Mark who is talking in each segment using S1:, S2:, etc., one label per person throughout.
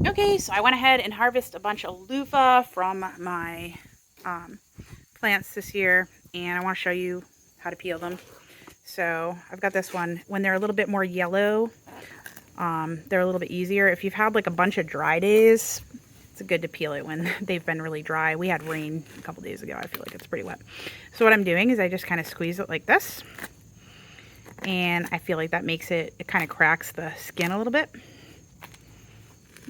S1: Okay, so I went ahead and harvested a bunch of loofah from my plants this year, and I want to show you how to peel them. So I've got this one. When they're a little bit more yellow, they're a little bit easier. If you've had like a bunch of dry days, it's good to peel it when they've been really dry. We had rain a couple days ago. I feel like it's pretty wet. So what I'm doing is I just kind of squeeze it like this, and I feel like that makes it kind of cracks the skin a little bit.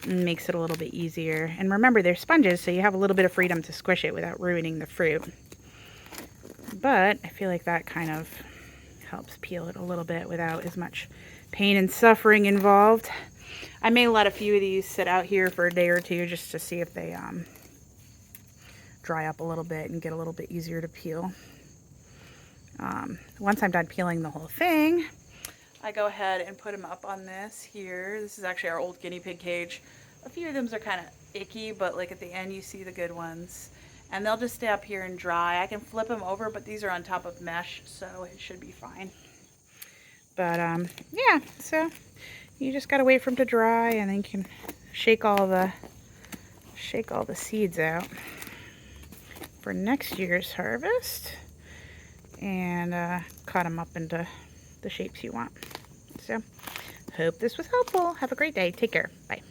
S1: And makes it a little bit easier. And remember, they're sponges, so you have a little bit of freedom to squish it without ruining the fruit. But I feel like that kind of helps peel it a little bit without as much pain and suffering involved. I may let a few of these sit out here for a day or two just to see if they dry up a little bit and get a little bit easier to peel. Once I'm done peeling the whole thing, I go ahead and put them up on this here. This is actually our old guinea pig cage. A few of them are kind of icky, but like at the end you see the good ones. And they'll just stay up here and dry. I can flip them over, but these are on top of mesh, so it should be fine. But yeah, so you just gotta wait for them to dry, and then you can shake all the seeds out for next year's harvest, and cut them up into the shapes you want. So, hope this was helpful. Have a great day. Take care. Bye.